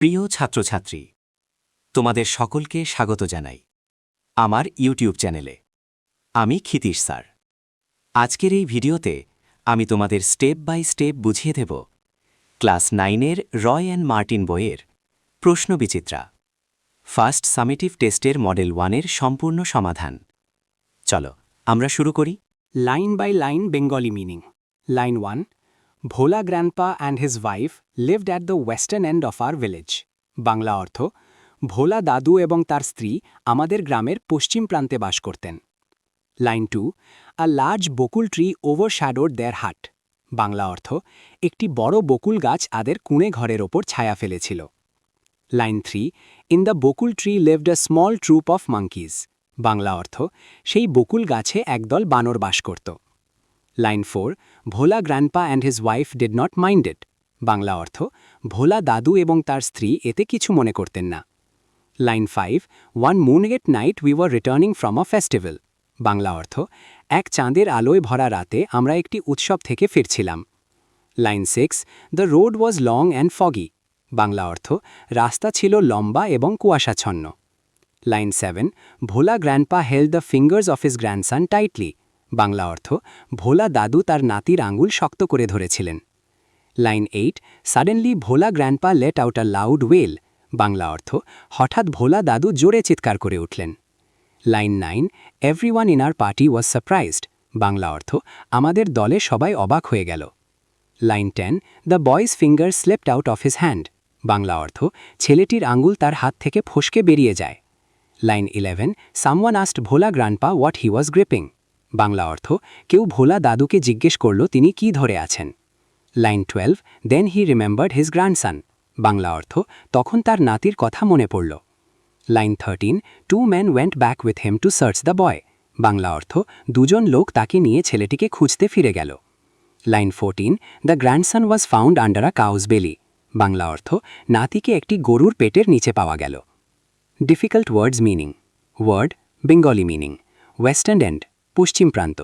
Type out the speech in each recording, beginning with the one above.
প্রিয় ছাত্রছাত্রী, তোমাদের সকলকে স্বাগত জানাই আমার ইউটিউব চ্যানেলে। আমি ক্ষিতীশ স্যার। আজকের এই ভিডিওতে আমি তোমাদের স্টেপ বাই স্টেপ বুঝিয়ে দেব ক্লাস 9-এর রয় অ্যান্ড মার্টিন বইয়ের প্রশ্নবিচিত্রা ফার্স্ট সামেটিভ টেস্টের মডেল 1-এর সম্পূর্ণ সমাধান। চলো আমরা শুরু করি। Line by line Bengali meaning. Line 1. Bhola grandpa and his wife lived at the western end of our village. Bangla অর্থ ভোলা দাদু এবং তার স্ত্রী আমাদের গ্রামের পশ্চিম প্রান্তে বাস করতেন। Line 2. A large Bakul tree overshadowed their hut. Bangla অর্থ একটি বড় বকুল গাছ আদের কুঁড়ে ঘরের ওপর ছায়া ফেলেছিল। Line 3. In the Bakul tree lived a small troop of monkeys. Bangla অর্থ সেই বকুল গাছে একদল বানর বাস করত। Line 4. Bhola grandpa and his wife did not mind it. Bangla অর্থ ভোলা দাদু এবং তার স্ত্রী এতে কিছু মনে করতেন না। Line 5. One moonlit night we were returning from a festival. Bangla অর্থ এক চাঁদের আলোয় ভরা রাতে আমরা একটি উৎসব থেকে ফিরছিলাম। Line 6. The road was long and foggy. Bangla অর্থ রাস্তা ছিল লম্বা এবং কুয়াশাচ্ছন্ন। Line 7. Bhola grandpa held the fingers of his grandson tightly. Bangla অর্থ ভোলা দাদু তার নাতির আঙুল শক্ত করে ধরেছিলেন। Line 8. Suddenly Bhola grandpa let out a loud wail. Bangla অর্থ হঠাৎ ভোলা দাদু জোরে চিৎকার করে উঠলেন। Line 9. Everyone in our party was surprised. Bangla অর্থ আমাদের দলে সবাই অবাক হয়ে গেল। Line 10. The boy's finger slipped out of his hand. Bangla অর্থ ছেলেটির আঙুল তার হাত থেকে ফসকে বেরিয়ে যায়। Line 11. Someone asked Bhola grandpa what he was gripping. Bangla অর্থ কেউ ভোলা দাদুকে জিজ্ঞেস করল তিনি কি ধরে আছেন। Line 12. Then he remembered his grandson. Bangla অর্থ তখন তার নাতির কথা মনে পড়ল। Line 13. Two men went back with him to search the boy. Bangla অর্থ দুজন লোক তাকে নিয়ে ছেলেটিকে খুঁজতে ফিরে গেল। Line 14. The grandson was found under a cow's belly. Bangla অর্থ নাতিকে একটি গরুর পেটের নিচে পাওয়া গেল। Difficult words meaning. Word Bengali meaning western end পশ্চিম প্রান্ত,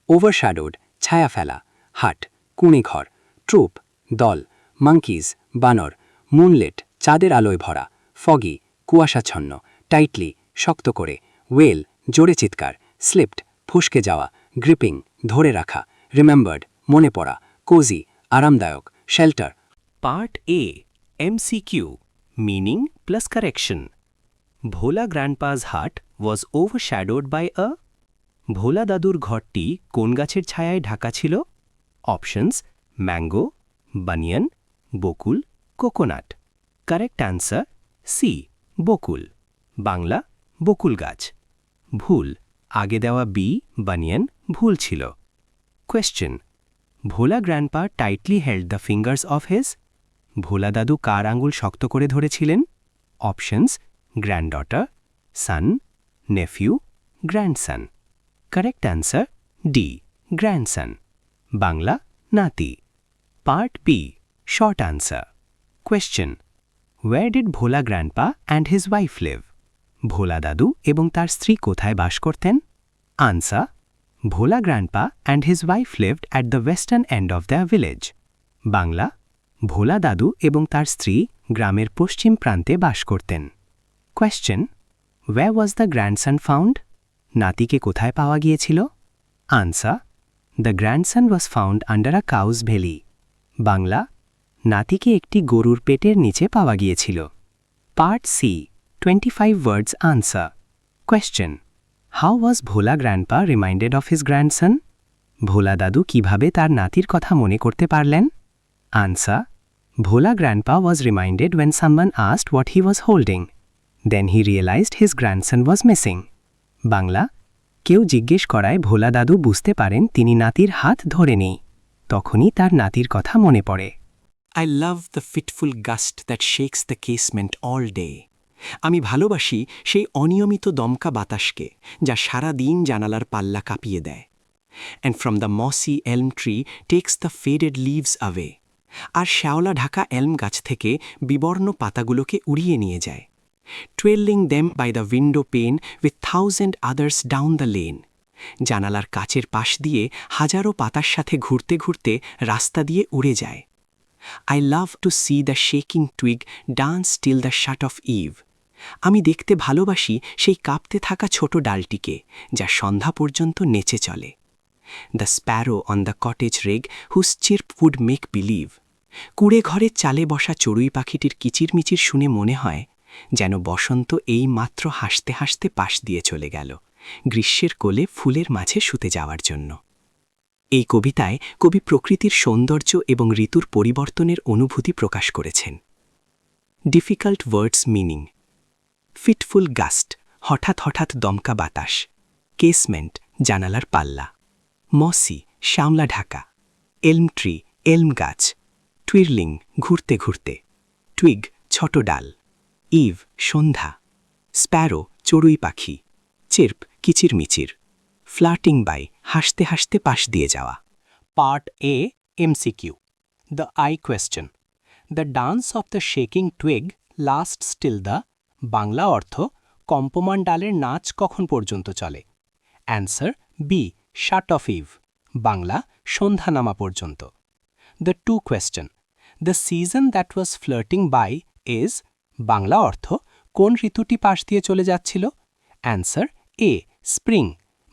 ওভারশ্যাডোড ছায়া ফেলা, হাট কুঁড়েঘর, ট্রুপ দল, মাঙ্কিজ বানর, মুনলেট চাঁদের আলোয় ভরা, ফগি কুয়াশাচ্ছন্ন, টাইটলি শক্ত করে, ওয়েল জোরে চিৎকার, স্লিপড ফসকে যাওয়া, গ্রিপিং ধরে রাখা, রিমেম্বার্ড মনে পড়া, কোজি আরামদায়ক, shelter. Part A MCQ Meaning plus correction. Bhola grandpa's hut was overshadowed by a Bhola দাদুর ঘরটি কোন গাছের ছায়ায় ঢাকা ছিল? Options mango, banyan, bakul, coconut. Correct answer C bakul. Bangla বকুল গাছ। ভুল, আগে দেওয়া বি বানিয়ান ভুল ছিল। Question Bhola grandpa tightly held the fingers of his. Bhola দাদু কার আঙুল শক্ত করে ধরেছিলেন? Options granddaughter, son, nephew, grandson. Correct answer D grandson. Bangla নাতি। Part B short answer. Question where did Bhola grandpa and his wife leave? Bhola দাদু এবং তার স্ত্রী কোথায় বাস করতেন? Answer Bhola grandpa and his wife lived at the western end of the village. Bangla Bhola দাদু এবং তার স্ত্রী গ্রামের পশ্চিম প্রান্তে বাস করতেন। Question where was the grandson found? নাতিকে কোথায় পাওয়া গিয়েছিল? Answer the grandson was found under a cow's belly. Bangla নাতিকে একটি গরুর পেটের নিচে পাওয়া গিয়েছিল। Part C 25 words answer. Question how was Bhola grandpa reminded of his grandson? Bhola দাদু কিভাবে তার নাতির কথা মনে করতে পারলেন? Answer Bhola grandpa was reminded when someone asked what he was holding. Then he realized his grandson was missing. Bangla কেউ জিজ্ঞেস করায় ভোলা দাদু বুঝতে পারেন তিনি নাতির হাত ধরে নেই। তখনই তার নাতির কথা মনে পড়ে। I love the fitful gust that shakes the casement all day. আমি ভালোবাসি সেই অনিয়মিত দমকা বাতাসকে যা সারা দিন জানালার পাল্লা কাঁপিয়ে দেয়। And from the mossy elm tree takes the faded leaves away. আর শ্যাওলা ঢাকা এলম গাছ থেকে বিবর্ণ পাতাগুলোকে উড়িয়ে নিয়ে যায়। Twirling them by the window pane with 1,000 others down the lane. জানালার কাচের পাশ দিয়ে হাজারো পাতার সাথে ঘুরতে ঘুরতে রাস্তা দিয়ে উড়ে যায়। I love to see the shaking twig dance till the shut of eve. আমি দেখতে ভালোবাসি সেই কাঁপতে থাকা ছোট ডালটিকে যা সন্ধ্যা পর্যন্ত নেচে চলে। The sparrow on the cottage rig whose chirp would make believe. কুড়ে ঘরের চালে বসা চড়ুই পাখিটির কিচিরমিচির শুনে মনে হয় যেন বসন্ত এই মাত্র হাসতে হাসতে পাশ দিয়ে চলে গেল গ্রীষ্মের কোলে ফুলের মাঝে শুতে যাওয়ার জন্য। এই কবিতায় কবি প্রকৃতির সৌন্দর্য এবং ঋতুর পরিবর্তনের অনুভূতি প্রকাশ করেছেন। Difficult words meaning: fitful gust, হঠাৎ হঠাৎ দমকা বাতাস। কেসমেন্ট, জানালার পাল্লা। মসি, শ্যামলা ঢাকা। এলম ট্রি, এলম গাছ। টুইরলিং, ঘুরতে ঘুরতে। টুইগ, ছোট ডাল। ইভ, সন্ধ্যা। স্প্যারো, চড়ুই পাখি। চির্প, কিচিরমিচির। ফ্লার্টিং বাই, হাসতে হাসতে পাশ দিয়ে যাওয়া। Part A, MCQ. The I question. The dance of the shaking twig lasts till the Bangla অর্থ কম্পমান ডালের নাচ কখন পর্যন্ত চলে? Answer B, shut of eve, Bangla সন্ধ্যা নামা পর্যন্ত। The two question. The season that was flirting by is Bangla অর্থ কোন ঋতুটি পাশ দিয়ে চলে যাচ্ছিল? অ্যান্সার এ, স্প্রিং,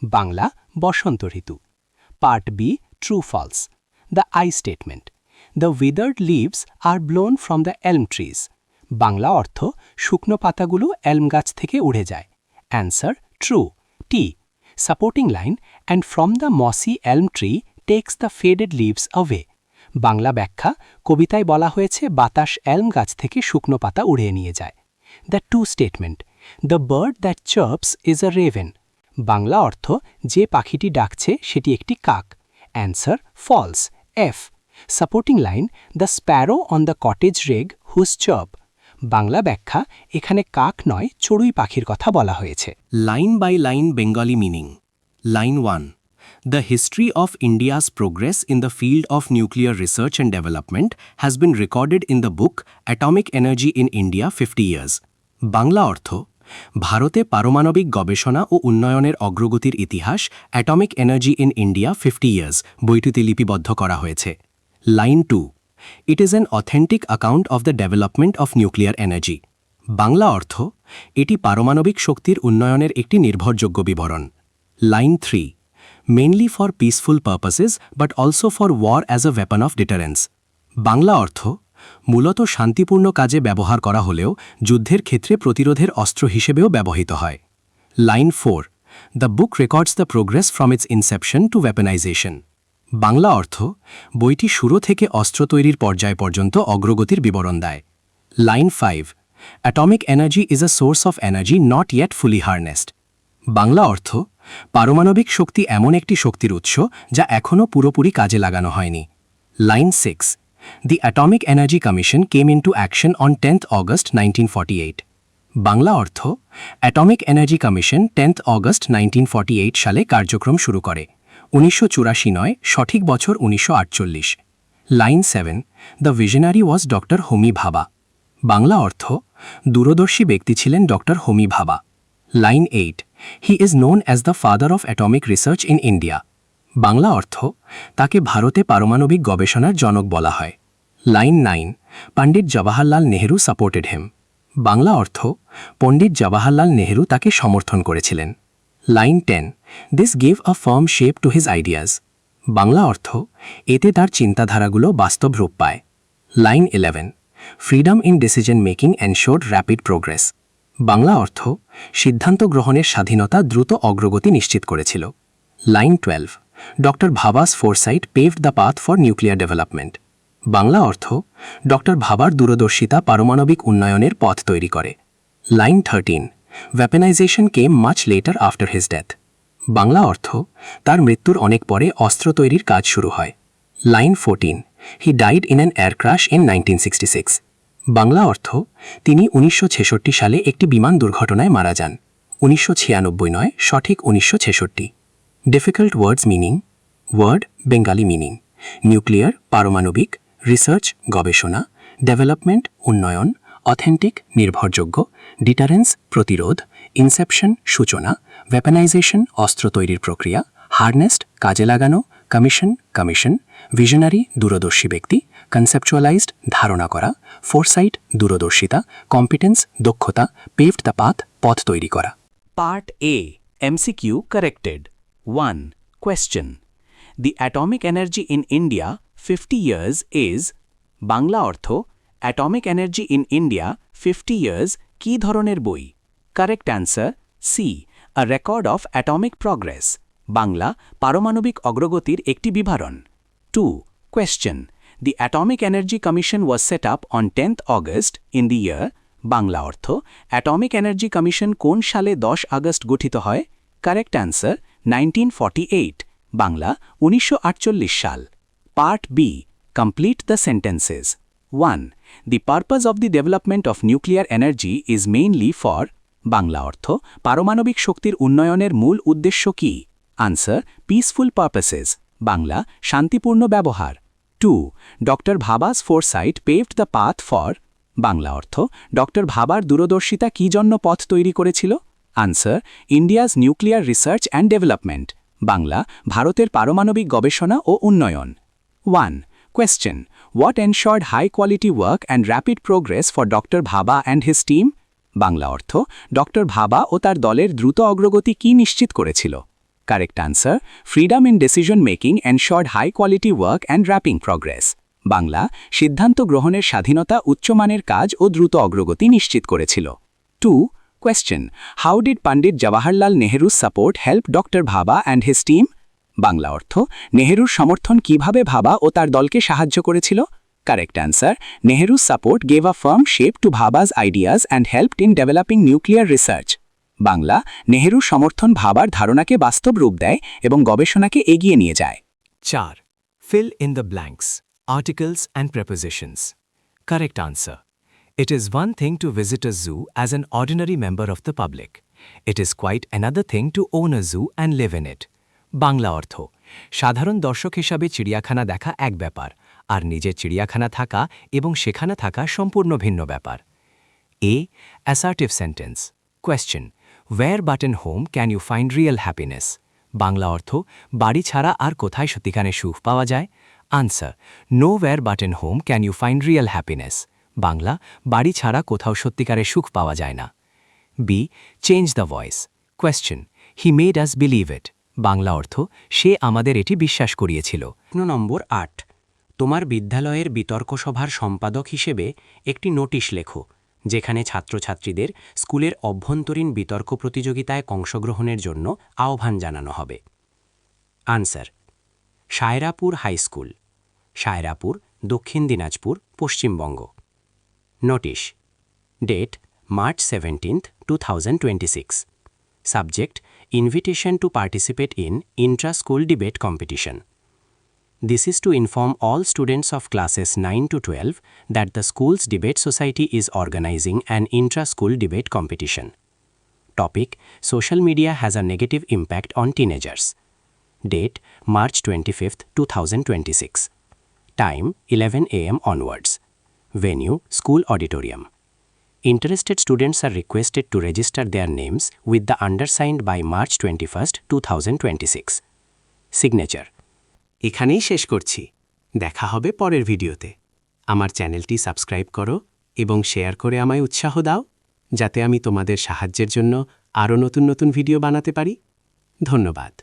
বাংলা বসন্ত ঋতু। Part B, true false. The I statement: the withered leaves are blown from the elm trees, Bangla অর্থ শুকনো পাতাগুলো এলম গাছ থেকে উড়ে যায়। Answer true, T. Supporting line: and from the mossy elm tree takes the faded leaves away, Bangla ব্যাখ্যা: কবিতায় বলা হয়েছে বাতাস এলম গাছ থেকে শুকনো পাতা উড়িয়ে নিয়ে যায়। The two statement: the bird that chirps is a raven, Bangla অর্থ যে পাখিটি ডাকছে সেটি একটি কাক। Answer false, F. Supporting line: the sparrow on the cottage rig whose chirp, Bangla ব্যাখ্যা: এখানে কাক নয় চড়ুই পাখির কথা বলা হয়েছে। Line by line Bengali meaning. Line 1. The history of India's progress in the field of nuclear research and development has been recorded in the book Atomic Energy in India 50 Years. Bangla অর্থ: ভারতে পারমাণবিক গবেষণা ও উন্নয়নের অগ্রগতির ইতিহাস atomic energy in India 50 years বইটিতে লিপিবদ্ধ করা হয়েছে। Line 2. It is an authentic account of the development of nuclear energy. Bangla অর্থ: এটি পারমাণবিক শক্তির উন্নয়নের একটি নির্ভরযোগ্য বিবরণ। Line 3. Mainly for peaceful purposes but also for war as a weapon of deterrence. Bangla অর্থ: মূলত শান্তিপূর্ণ কাজে ব্যবহার করা হলেও যুদ্ধের ক্ষেত্রে প্রতিরোধের অস্ত্র হিসেবেও ব্যবহৃত হয়। Line 4. The book records the progress from its inception to weaponization. Bangla অর্থ: বইটি শুরু থেকে অস্ত্র তৈরির পর্যায় পর্যন্ত অগ্রগতির বিবরণ দেয়। Line 5. Atomic energy is a source of energy not yet fully harnessed. Bangla অর্থ: পারমাণবিক শক্তি এমন একটি শক্তির উৎস যা এখনও পুরোপুরি কাজে লাগানো হয়নি। Line 6. The Atomic Energy Commission came into action on 10th August 1948. Bangla অর্থ: atomic energy commission 10th August 1948 সালে কার্যক্রম শুরু করে। 1984 নয়, সঠিক বছর 1948। Line 7. The visionary was doctor Homi Bhabha, Bangla অর্থ: দূরদর্শী ব্যক্তি ছিলেন doctor Homi Bhabha. Line 8. He is known as the father of atomic research in India, Bangla অর্থ: তাকে ভারতে পারমাণবিক গবেষণার জনক বলা হয়। Line 9. Pandit Jawaharlal Nehru supported him, Bangla অর্থ: পণ্ডিত জওয়াহরলাল নেহরু তাকে সমর্থন করেছিলেন। Line 10. This gave a firm shape to his ideas, Bangla অর্থ: এতে তার চিন্তাধারাগুলো বাস্তব রূপ পায়। Line 11. Freedom in decision making ensured rapid progress, Bangla অর্থ: সিদ্ধান্ত গ্রহণের স্বাধীনতা দ্রুত অগ্রগতি নিশ্চিত করেছিল। Line 12. Doctor Bhabha's foresight paved the path for nuclear development, Bangla অর্থ: ডক্টর ভাবার দূরদর্শিতা পারমাণবিক উন্নয়নের পথ তৈরি করে। Line 13. Weaponization came much later after his death, Bangla অর্থ: তার মৃত্যুর অনেক পরে অস্ত্র তৈরির কাজ শুরু হয়। Line 14. He died in an air crash in 1966, Bangla অর্থ: তিনি 1966 সালে একটি বিমান দুর্ঘটনায় মারা যান। 1996 নয়, সঠিক 1966। Difficult words meaning. Word Bengali meaning: nuclear পারমাণবিক, রিসার্চ গবেষণা, ডেভেলপমেন্ট উন্নয়ন, অথেন্টিক নির্ভরযোগ্য, ডিটারেন্স প্রতিরোধ, ইনসেপশন সূচনা, ওয়েপনাইজেশন অস্ত্র তৈরির প্রক্রিয়া, হারনেস্ট কাজে লাগানো, কমিশন কমিশন, ভিশনারি দূরদর্শী ব্যক্তি, কনসেপচুয়ালাইজড ধারণা করা, ফোরসাইট দূরদর্শিতা, কম্পিটেন্স দক্ষতা, পেভড দ্য পাথ পথ তৈরি করা। Part A MCQ corrected. 1. Question. The atomic energy in India 50 years is Bangla অর্থ Atomic energy in India 50 years কি ধরনের বই? Correct answer C. A record of atomic progress. Bangla পারমাণবিক অগ্রগতির একটি বিবরণ। 2. Question. The Atomic Energy Commission was set up on 10th August in the year Bangla অর্থ atomic energy commission কোন সালে 10 আগস্ট গঠিত হয়? কারেক্ট অ্যান্সার 1948 বাংলা 1948 সাল। Part B complete the sentences. 1. The purpose of the development of nuclear energy is mainly for Bangla অর্থ পারমাণবিক শক্তির উন্নয়নের মূল উদ্দেশ্য কি? আনসার পিসফুল পারপাসেস বাংলা শান্তিপূর্ণ ব্যবহার। 2. Doctor Bhabha's foresight paved the path for Bangla অর্থ ডক্টর ভাবার দূরদর্শিতা কি জন্য পথ তৈরি করেছিল? Answer India's nuclear research and development Bangla ভারতের পারমাণবিক গবেষণা ও উন্নয়ন। 1. Question. What ensured high quality work and rapid progress for Dr. Bhabha and his team? Bangla অর্থ ডক্টর ভাবা ও তার দলের দ্রুত অগ্রগতি কি নিশ্চিত করেছিল? Correct answer freedom in decision making ensured high quality work and rapid progress Bangla সিদ্ধান্ত গ্রহণের স্বাধীনতা উচ্চমানের কাজ ও দ্রুত অগ্রগতি নিশ্চিত করেছিল। 2. Question. How did Pandit Jawaharlal Nehru's support help Dr. Bhabha and his team? Bangla অর্থ নেহেরুর সমর্থন কিভাবে ভাবা ও তার দলকে সাহায্য করেছিল? Correct answer Nehru's support gave a firm shape to Bhabha's ideas and helped in developing nuclear research. Bangla নেহেরুর সমর্থন ভাবার ধারণাকে বাস্তব রূপ দেয় এবং গবেষণাকে এগিয়ে নিয়ে যায়। 4. Fill in the blanks. Articles and prepositions. Correct answer. It is one thing to visit a zoo as an ordinary member of the public. It is quite another thing to own a zoo and live in it. Bangla অর্থ সাধারণ দর্শক হিসাবে চিড়িয়াখানা দেখা এক ব্যাপার, আর নিজের চিড়িয়াখানা থাকা এবং সেখানে থাকা সম্পূর্ণ ভিন্ন ব্যাপার। A. Assertive sentence. Question. Where but in home can you find real happiness? Bangla অর্থ বাড়ি ছাড়া আর কোথায় সত্যিকারের সুখ পাওয়া যায়? Answer Nowhere but in home can you find real happiness. Bangla বাড়ি ছাড়া কোথাও সত্যিকারের সুখ পাওয়া যায় না। B. Change the voice. Question. He made us believe it. Bangla অর্থ সে আমাদের এটি বিশ্বাস করিয়েছিল। প্রশ্ন নম্বর 8। তোমার বিদ্যালয়ের বিতর্ক সভার সম্পাদক হিসেবে একটি নোটিশ লেখো যেখানে ছাত্রছাত্রীদের স্কুলের অভ্যন্তরীণ বিতর্ক প্রতিযোগিতায় অংশগ্রহণের জন্য আহ্বান জানানো হবে। Answer Sairapur high school, Sairapur, Dakshin Dinajpur, Paschimbanga. Notice date March 17, 2026. Subject Invitation to participate in intra-school debate competition. This is to inform all students of classes 9 to 12 that the school's debate society is organizing an intra-school debate competition. Topic: Social media has a negative impact on teenagers. Date March 25, 2026. Time 11 a.m. onwards. Venue School Auditorium. Interested students are requested to register their names with the undersigned by March 21, 2026. Signature. এখানেই শেষ করছি। দেখা হবে পরের ভিডিওতে। আমার চ্যানেলটি subscribe করো এবং শেয়ার করে আমায় উৎসাহ দাও যাতে আমি তোমাদের সাহায্যের জন্য আরও নতুন নতুন ভিডিও বানাতে পারি। ধন্যবাদ।